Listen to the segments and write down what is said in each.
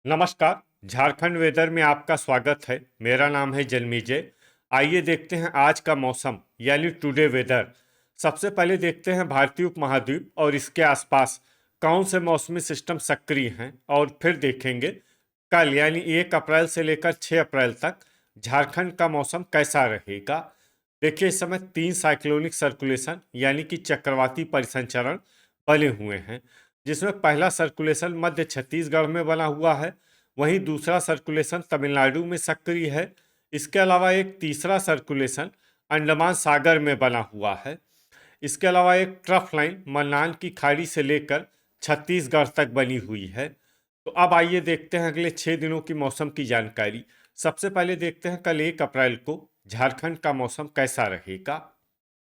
नमस्कार। झारखंड वेदर में आपका स्वागत है। मेरा नाम है जन्मीजय। आइए देखते हैं आज का मौसम यानी टुडे वेदर। सबसे पहले देखते हैं भारतीय उपमहाद्वीप और इसके आसपास कौन से मौसमी सिस्टम सक्रिय हैं, और फिर देखेंगे कल यानी 1 अप्रैल से लेकर 6 अप्रैल तक झारखंड का मौसम कैसा रहेगा। देखिए, इस समय 3 साइक्लोनिक सर्कुलेशन यानी कि चक्रवाती परिसंचरण बने हुए हैं, जिसमें पहला सर्कुलेशन मध्य छत्तीसगढ़ में बना हुआ है, वहीं दूसरा सर्कुलेशन तमिलनाडु में सक्रिय है। इसके अलावा एक तीसरा सर्कुलेशन अंडमान सागर में बना हुआ है। इसके अलावा एक ट्रफ लाइन मन्नान की खाड़ी से लेकर छत्तीसगढ़ तक बनी हुई है। तो अब आइए देखते हैं अगले 6 दिनों की मौसम की जानकारी। सबसे पहले देखते हैं कल 1 अप्रैल को झारखंड का मौसम कैसा रहेगा।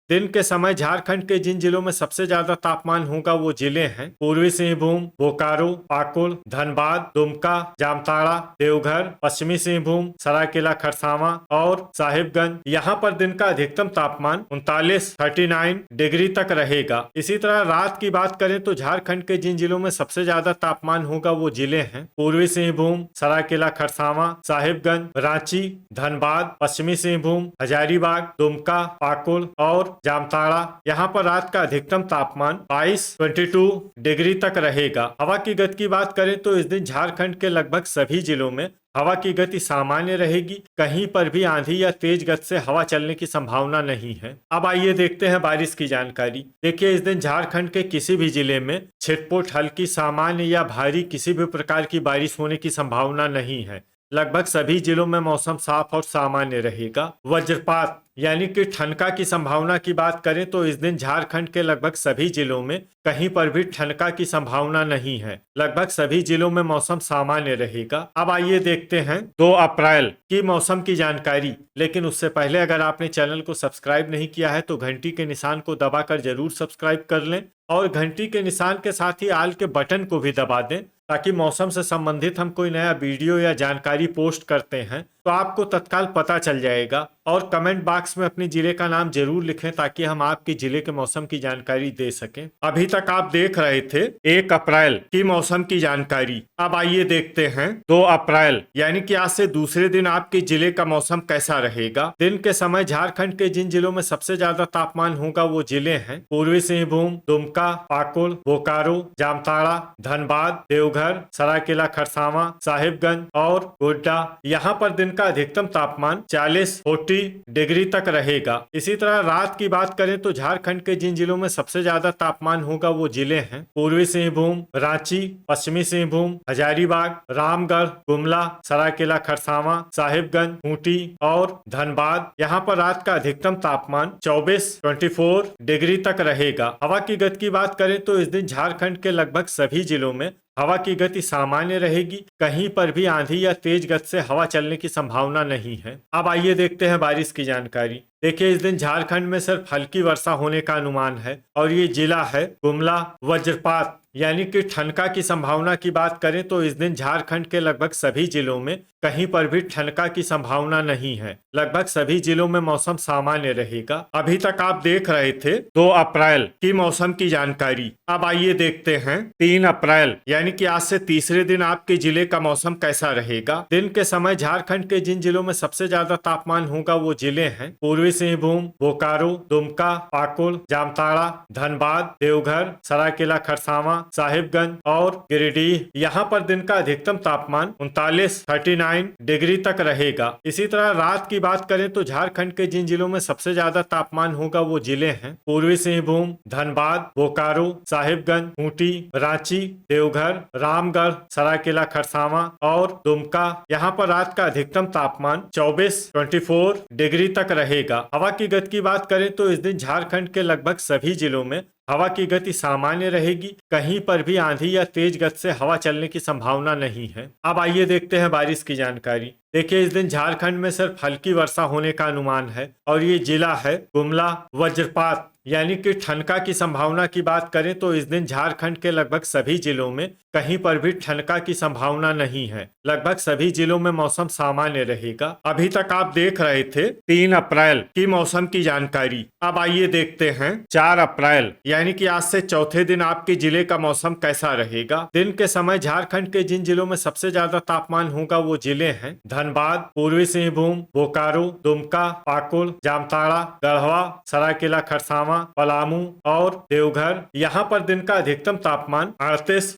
दिन के समय झारखंड के जिन जिलों में सबसे ज्यादा तापमान होगा वो जिले हैं पूर्वी सिंहभूम, बोकारो, पाकुड़, धनबाद, दुमका, जामताड़ा, देवघर, पश्चिमी सिंहभूम, सरायकेला खरसावां और साहिबगंज। यहाँ पर दिन का अधिकतम तापमान 39 डिग्री तक रहेगा। इसी तरह रात की बात करें तो झारखंड के जिन जिलों में सबसे ज्यादा तापमान होगा वो जिले हैं पूर्वी सिंहभूम, सरायकेला खरसावां, साहिबगंज, रांची, धनबाद, पश्चिमी सिंहभूम, हजारीबाग, दुमका, पाकुड़ और जामताड़ा। यहाँ पर रात का अधिकतम तापमान 22 डिग्री तक रहेगा। हवा की गति की बात करें तो इस दिन झारखंड के लगभग सभी जिलों में हवा की गति सामान्य रहेगी। कहीं पर भी आंधी या तेज गति से हवा चलने की संभावना नहीं है। अब आइए देखते हैं बारिश की जानकारी। देखिए, इस दिन झारखंड के किसी भी जिले में छिटपुट, हल्की, सामान्य या भारी किसी भी प्रकार की बारिश होने की संभावना नहीं है। लगभग सभी जिलों में मौसम साफ और सामान्य रहेगा। वज्रपात यानी कि ठनका की संभावना की बात करें तो इस दिन झारखंड के लगभग सभी जिलों में कहीं पर भी ठनका की संभावना नहीं है। लगभग सभी जिलों में मौसम सामान्य रहेगा। अब आइए देखते हैं 2 अप्रैल की मौसम की जानकारी। लेकिन उससे पहले अगर आपने चैनल को सब्सक्राइब नहीं किया है तो घंटी के निशान को दबाकर जरूर सब्सक्राइब कर लें और घंटी के निशान के साथ ही आल के बटन को भी दबा दें, ताकि मौसम से संबंधित हम कोई नया वीडियो या जानकारी पोस्ट करते हैं तो आपको तत्काल पता चल जाएगा। और कमेंट बॉक्स में अपने जिले का नाम जरूर लिखें ताकि हम आपके जिले के मौसम की जानकारी दे सकें। अभी तक आप देख रहे थे 1 अप्रैल की मौसम की जानकारी। अब आइए देखते हैं 2 अप्रैल यानी कि आज से दूसरे दिन आपके जिले का मौसम कैसा रहेगा। दिन के समय झारखंड के जिन जिलों में सबसे ज्यादा तापमान होगा वो जिले हैं पूर्वी सिंहभूम, दुमका, पाकुड़, बोकारो, जामताड़ा, धनबाद, देवघर, सरायकेला खरसावां, साहिबगंज और गोड्डा। यहाँ पर दिन का अधिकतम तापमान 40 डिग्री तक रहेगा। इसी तरह रात की बात करें तो झारखंड के जिन जिलों में सबसे ज्यादा तापमान होगा वो जिले हैं पूर्वी सिंहभूम, रांची, पश्चिमी सिंहभूम, हजारीबाग, रामगढ़, गुमला, सरायकेला खरसावां, साहिबगंज, खूंटी और धनबाद। यहाँ पर रात का अधिकतम तापमान 24 डिग्री तक रहेगा। हवा की गति की बात करें तो इस दिन झारखंड के लगभग सभी जिलों में हवा की गति सामान्य रहेगी। कहीं पर भी आंधी या तेज गति से हवा चलने की संभावना नहीं है। अब आइए देखते हैं बारिश की जानकारी। देखिए, इस दिन झारखंड में सिर्फ हल्की वर्षा होने का अनुमान है और ये जिला है गुमला। वज्रपात यानी कि ठनका की संभावना की बात करें तो इस दिन झारखंड के लगभग सभी जिलों में कहीं पर भी ठनका की संभावना नहीं है। लगभग सभी जिलों में मौसम सामान्य रहेगा। अभी तक आप देख रहे थे 2 अप्रैल की मौसम की जानकारी। अब आइए देखते हैं 3 अप्रैल यानी कि आज से तीसरे दिन आपके जिले का मौसम कैसा रहेगा। दिन के समय झारखंड के जिन जिलों में सबसे ज्यादा तापमान होगा वो जिले हैं पूर्वी सिंहभूम, बोकारो, दुमका, पाकुड़, जामताड़ा, धनबाद, देवघर, सरायकेला खरसावां, साहिबगंज और गिरिडीह। यहाँ पर दिन का अधिकतम तापमान 39 डिग्री तक रहेगा। इसी तरह रात की बात करें तो झारखंड के जिन जिलों में सबसे ज्यादा तापमान होगा वो जिले हैं पूर्वी सिंहभूम, धनबाद, बोकारो, साहिबगंज, खूंटी, रांची, देवघर, रामगढ़, सरायकेला खरसावां और दुमका। यहाँ पर रात का अधिकतम तापमान 24 डिग्री तक रहेगा। हवा की गति की बात करें तो इस दिन झारखंड के लगभग सभी जिलों में हवा की गति सामान्य रहेगी। कहीं पर भी आंधी या तेज गति से हवा चलने की संभावना नहीं है। अब आइए देखते हैं बारिश की जानकारी। देखिए, इस दिन झारखंड में सिर्फ हल्की वर्षा होने का अनुमान है और ये जिला है गुमला। वज्रपात यानी कि ठनका की संभावना की बात करें तो इस दिन झारखंड के लगभग सभी जिलों में कहीं पर भी ठनका की संभावना नहीं है। लगभग सभी जिलों में मौसम सामान्य रहेगा। अभी तक आप देख रहे थे 3 अप्रैल की मौसम की जानकारी। अब आइए देखते हैं 4 अप्रैल यानी कि आज से चौथे दिन आपके जिले का मौसम कैसा रहेगा। दिन के समय झारखंड के जिन जिलों में सबसे ज्यादा तापमान होगा वो जिले हैं धनबाद, पूर्वी सिंहभूम, बोकारो, दुमका, पाकुड़, जामताड़ा, गढ़वा, सरायकेला खरसावां, पलामू और देवघर। यहाँ पर दिन का अधिकतम तापमान 38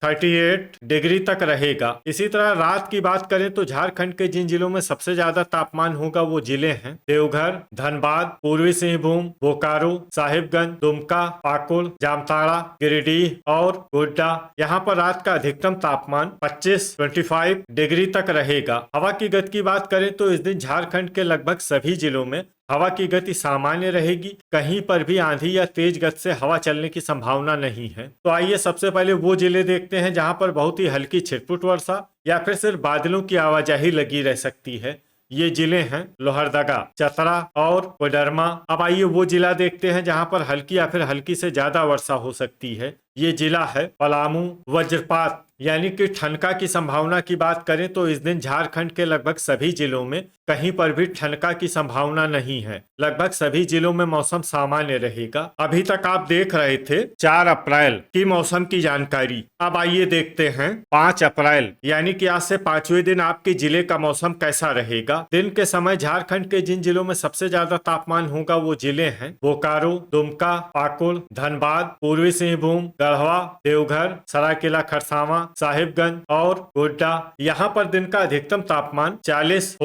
डिग्री तक रहेगा। इसी तरह रात की बात करें तो झारखंड के जिन जिलों में सबसे ज्यादा तापमान होगा वो जिले हैं देवघर, धनबाद, पूर्वी सिंहभूम, बोकारो, साहिबगंज, दुमका, पाकुड़, जामताड़ा, गिरिडीह और गोड्डा। यहाँ पर रात का अधिकतम तापमान 25 डिग्री तक रहेगा। हवा की गति की बात करें तो इस दिन झारखंड के लगभग सभी जिलों में हवा की गति सामान्य रहेगी। कहीं पर भी आंधी या तेज गति से हवा चलने की संभावना नहीं है। तो आइए सबसे पहले वो जिले देखते हैं जहां पर बहुत ही हल्की छिटपुट वर्षा या फिर सिर्फ बादलों की आवाजाही लगी रह सकती है। ये जिले हैं लोहरदगा, चतरा और कोडरमा। अब आइए वो जिला देखते हैं जहां पर हल्की या फिर हल्की से ज्यादा वर्षा हो सकती है। ये जिला है पलामू। वज्रपात यानी कि ठनका की संभावना की बात करें तो इस दिन झारखंड के लगभग सभी जिलों में कहीं पर भी ठनका की संभावना नहीं है। लगभग सभी जिलों में मौसम सामान्य रहेगा। अभी तक आप देख रहे थे 4 अप्रैल की मौसम की जानकारी। अब आइए देखते हैं 5 अप्रैल यानी कि आज से 5वें दिन आपके जिले का मौसम कैसा रहेगा। दिन के समय झारखंड के जिन जिलों में सबसे ज्यादा तापमान होगा वो जिले हैं बोकारो, दुमका, पाकुड़, धनबाद, पूर्वी सिंहभूम, गढ़वा, देवघर, सरायकेला खरसावां, साहिबगंज और गोड्डा। यहाँ पर दिन का अधिकतम तापमान 40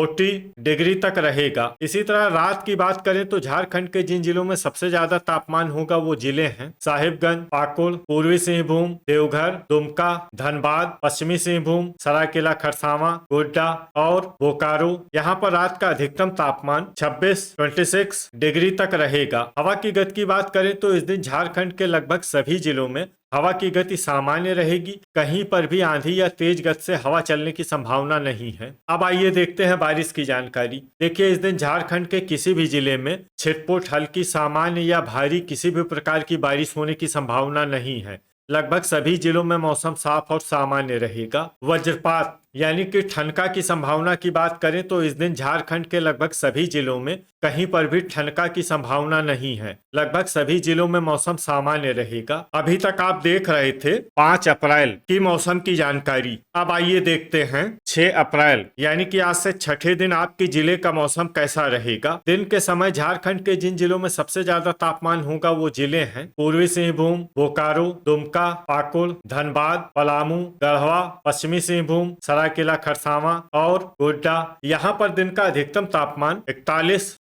डिग्री तक रहेगा। इसी तरह रात की बात करें तो झारखंड के जिन जिलों में सबसे ज्यादा तापमान होगा वो जिले हैं साहिबगंज, पाकुड़, पूर्वी सिंहभूम, देवघर, दुमका, धनबाद, पश्चिमी सिंहभूम, सरायकेला खरसावां, गोड्डा और बोकारो। यहाँ पर रात का अधिकतम तापमान 26 डिग्री तक रहेगा। हवा की गति की बात करें तो इस दिन झारखंड के लगभग सभी जिलों में हवा की गति सामान्य रहेगी। कहीं पर भी आंधी या तेज गति से हवा चलने की संभावना नहीं है। अब आइए देखते हैं बारिश की जानकारी। देखिए इस दिन झारखंड के किसी भी जिले में छिटपुट, हल्की, सामान्य या भारी किसी भी प्रकार की बारिश होने की संभावना नहीं है। लगभग सभी जिलों में मौसम साफ और सामान्य रहेगा। वज्रपात यानी कि ठनका की संभावना की बात करें तो इस दिन झारखंड के लगभग सभी जिलों में कहीं पर भी ठनका की संभावना नहीं है। लगभग सभी जिलों में मौसम सामान्य रहेगा। अभी तक आप देख रहे थे 5 अप्रैल की मौसम की जानकारी। अब आइए देखते हैं 6 अप्रैल यानी कि आज से छठे दिन आपके जिले का मौसम कैसा रहेगा। दिन के समय झारखंड के जिन जिलों में सबसे ज्यादा तापमान होगा वो जिले हैं पूर्वी सिंहभूम, बोकारो, दुमका, पाकुड़, धनबाद, पलामू, गढ़वा, पश्चिमी सिंहभूम, सरायकेला खरसावां और गोड्डा। यहाँ पर दिन का अधिकतम तापमान 41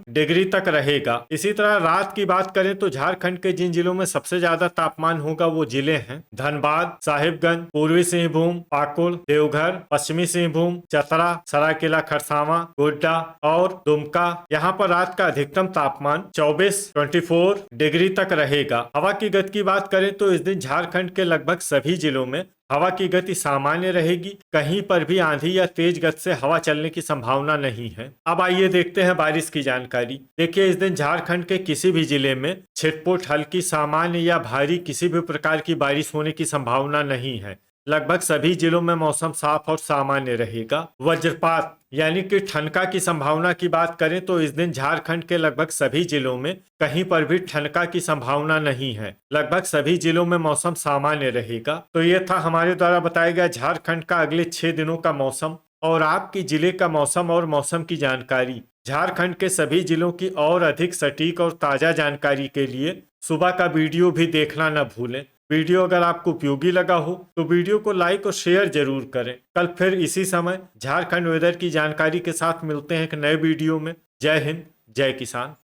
डिग्री तक रहेगा। इसी तरह रात की बात करें तो झारखंड के जिन जिलों में सबसे ज्यादा तापमान होगा वो जिले हैं धनबाद, साहिबगंज, पूर्वी सिंहभूम, पाकुड़, देवघर, पश्चिमी सिंहभूम, चतरा, सरायकेला खरसावां, गोड्डा और दुमका। यहाँ पर रात का अधिकतम तापमान 24 डिग्री तक रहेगा। हवा की गति की बात करें तो इस दिन झारखंड के लगभग सभी जिलों में हवा की गति सामान्य रहेगी। कहीं पर भी आंधी या तेज गति से हवा चलने की संभावना नहीं है। अब आइए देखते हैं बारिश की जानकारी। देखिए इस दिन झारखंड के किसी भी जिले में छिटपुट, हल्की, सामान्य या भारी किसी भी प्रकार की बारिश होने की संभावना नहीं है। लगभग सभी जिलों में मौसम साफ और सामान्य रहेगा। वज्रपात यानी कि ठनका की संभावना की बात करें तो इस दिन झारखंड के लगभग सभी जिलों में कहीं पर भी ठनका की संभावना नहीं है। लगभग सभी जिलों में मौसम सामान्य रहेगा। तो ये था हमारे द्वारा बताया गया झारखंड का अगले 6 दिनों का मौसम और आपकी जिले का मौसम और मौसम की जानकारी। झारखंड के सभी जिलों की और अधिक सटीक और ताजा जानकारी के लिए सुबह का वीडियो भी देखना न भूलें। वीडियो अगर आपको उपयोगी लगा हो तो वीडियो को लाइक और शेयर जरूर करें। कल फिर इसी समय झारखंड वेदर की जानकारी के साथ मिलते हैं एक नए वीडियो में। जय हिंद, जय किसान।